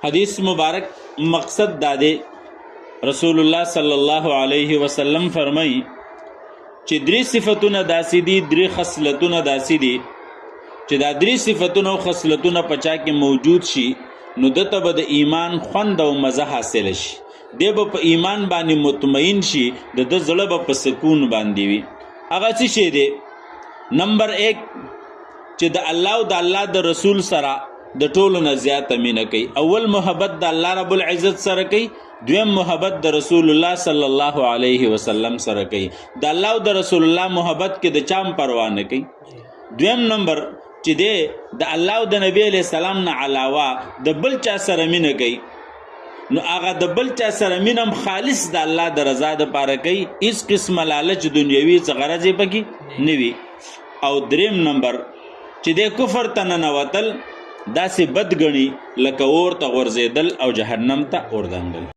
حدیث مبارک مقصد دا دی، رسول الله صلی الله علیه وسلم فرمای چې درې صفتونه داسې دي، درې خصلتونه داسې دي چې دا درې صفتونه او خصلتونه په چا کې موجود شي نو دته به د ایمان خوند او مزه حاصل شي، دی به په ایمان باندې مطمئن شي، د ده زړه به په سکون باندې وي. هغه څه شی دی؟ نمبر 1 چې د الله او د الله د رسول سره د ټولو نه زیاته مینه کوي. اول محبت د الله رب العزت سره کوي، دویم محبت د رسول الله صلی الله علیه وسلم سره کوي. د الله او د رسول الله محبت کې د چام پروا نه کوي. دویم نمبر چې دی د الله او د نبی علیه السلام نه علاوه د بل چا سره مینه کوي، نو هغه د بل چا سره مینه هم خالص د الله د رضا دپاره کوي، هېڅ قسمه لالچ دنیوي څه غرض یې پکې نه وي. او دریم نمبر چې دی کفر ته ننوتل داسې بد ګڼي لکه اور ته غورځېدل او جهنم ته اوردنګل.